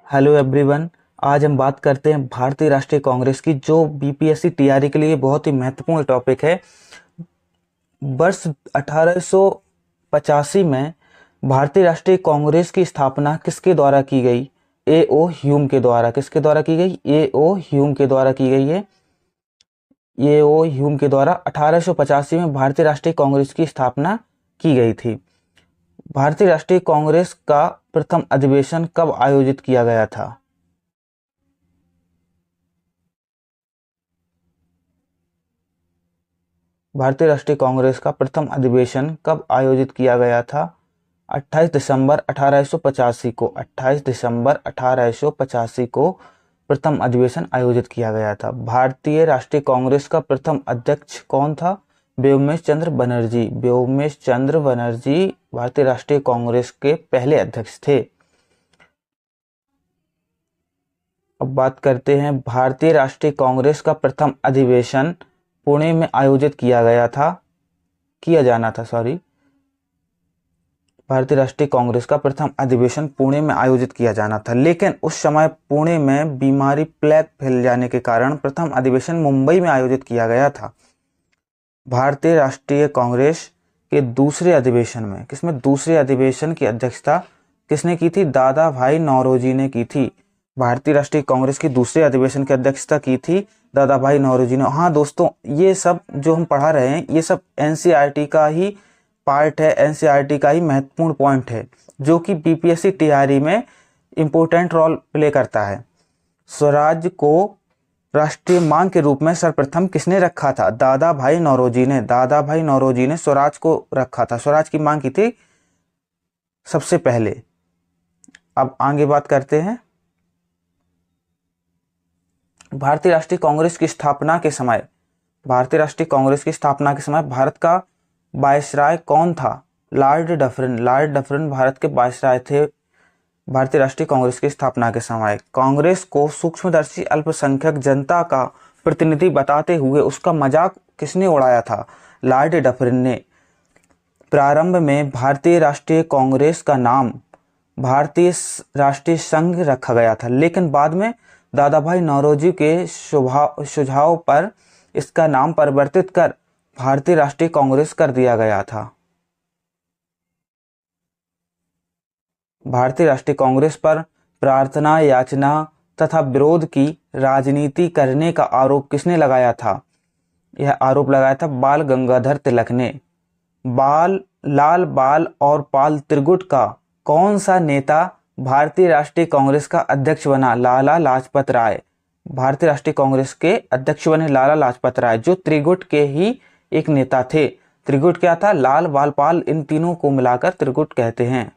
Hello everyone. आज हम बात करते हैं भारतीय राष्ट्रीय कांग्रेस की, जो बीपीएससी टीआरई के लिए बहुत ही महत्वपूर्ण टॉपिक है। वर्ष 1885 में भारतीय राष्ट्रीय कांग्रेस की स्थापना किसके द्वारा की गई? ए ओ ह्यूम के द्वारा। किसके द्वारा की गई? ए ओ ह्यूम के द्वारा की गई है। ए ओ ह्यूम के द्वारा 1885 में भारतीय राष्ट्रीय कांग्रेस की स्थापना की गई थी। भारतीय राष्ट्रीय कांग्रेस का प्रथम अधिवेशन कब आयोजित किया गया था? भारतीय राष्ट्रीय कांग्रेस का प्रथम अधिवेशन कब आयोजित किया गया था? 28 दिसंबर 1885 को। 28 दिसंबर 1885 को प्रथम अधिवेशन आयोजित किया गया था। भारतीय राष्ट्रीय कांग्रेस का प्रथम अध्यक्ष कौन था? व्योमेश चंद्र बनर्जी। व्योमेश चंद्र बनर्जी भारतीय राष्ट्रीय कांग्रेस के पहले अध्यक्ष थे। अब बात करते हैं, भारतीय राष्ट्रीय कांग्रेस का प्रथम अधिवेशन पुणे में आयोजित किया जाना था। भारतीय राष्ट्रीय कांग्रेस का प्रथम अधिवेशन पुणे में आयोजित किया जाना था, लेकिन उस समय पुणे में बीमारी प्लेग फैल जाने के कारण प्रथम अधिवेशन मुंबई में आयोजित किया गया था। भारतीय राष्ट्रीय कांग्रेस के दूसरे अधिवेशन में दूसरे अधिवेशन की अध्यक्षता किसने की थी? दादा भाई नौरोजी ने की थी। भारतीय राष्ट्रीय कांग्रेस की दूसरे अधिवेशन की अध्यक्षता की थी दादा भाई नौरोजी ने। हाँ दोस्तों, ये सब जो हम पढ़ा रहे हैं ये सब एनसीईआरटी का ही पार्ट है, एनसीईआरटी का ही महत्वपूर्ण पॉइंट है, जो कि बीपीएससी टीआरई में इंपॉर्टेंट रोल प्ले करता है। स्वराज को राष्ट्रीय मांग के रूप में सर्वप्रथम किसने रखा था? दादा भाई नौरोजी ने। दादा भाई नौरोजी ने स्वराज को रखा था, स्वराज की मांग की थी सबसे पहले। अब आगे बात करते हैं, भारतीय राष्ट्रीय कांग्रेस की स्थापना के समय भारत का वायसराय कौन था? लॉर्ड डफरिन भारत के वायसराय थे भारतीय राष्ट्रीय कांग्रेस की स्थापना के समय। कांग्रेस को सूक्ष्मदर्शी अल्पसंख्यक जनता का प्रतिनिधि बताते हुए उसका मजाक किसने उड़ाया था? लॉर्ड डफरिन ने। प्रारंभ में भारतीय राष्ट्रीय कांग्रेस का नाम भारतीय राष्ट्रीय संघ रखा गया था, लेकिन बाद में दादा भाई नौरोजी के सुझाव पर इसका नाम परिवर्तित कर भारतीय राष्ट्रीय कांग्रेस कर दिया गया था। भारतीय राष्ट्रीय कांग्रेस पर प्रार्थना, याचना तथा विरोध की राजनीति करने का आरोप किसने लगाया था? यह आरोप लगाया था बाल गंगाधर तिलक ने। लाल बाल और पाल त्रिगुट का कौन सा नेता भारतीय राष्ट्रीय कांग्रेस का अध्यक्ष बना? लाला लाजपत राय। भारतीय राष्ट्रीय कांग्रेस के अध्यक्ष बने लाला लाजपत राय, जो त्रिगुट के ही एक नेता थे। त्रिगुट क्या था? लाल बाल पाल, इन तीनों को मिलाकर त्रिगुट कहते हैं।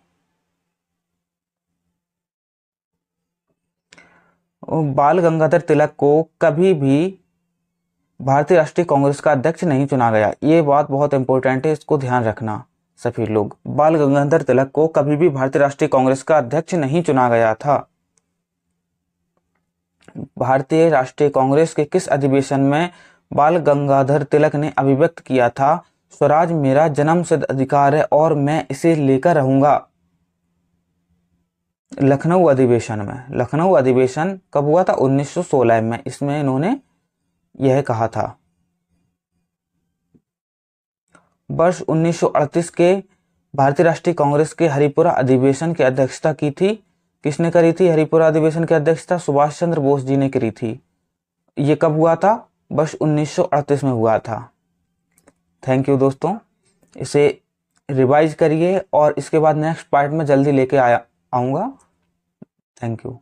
बाल गंगाधर तिलक को कभी भी भारतीय राष्ट्रीय कांग्रेस का अध्यक्ष नहीं चुना गया। ये बात बहुत इंपॉर्टेंट है, इसको ध्यान रखना सभी लोग। बाल गंगाधर तिलक को कभी भी भारतीय राष्ट्रीय कांग्रेस का अध्यक्ष नहीं चुना गया था। भारतीय राष्ट्रीय कांग्रेस के किस अधिवेशन में बाल गंगाधर तिलक ने अभिव्यक्त किया था, स्वराज मेरा जन्मसिद्ध अधिकार है और मैं इसे लेकर रहूंगा? लखनऊ अधिवेशन में। लखनऊ अधिवेशन कब हुआ था? 1916 में। इसमें इन्होंने यह कहा था। वर्ष 1938 के भारतीय राष्ट्रीय कांग्रेस के हरिपुरा अधिवेशन की अध्यक्षता की थी किसने करी थी? हरिपुरा अधिवेशन की अध्यक्षता सुभाष चंद्र बोस जी ने करी थी। ये कब हुआ था? वर्ष 1938 में हुआ था। थैंक यू दोस्तों, इसे रिवाइज करिए और इसके बाद नेक्स्ट पार्ट में जल्दी लेके आऊंगा। Thank you.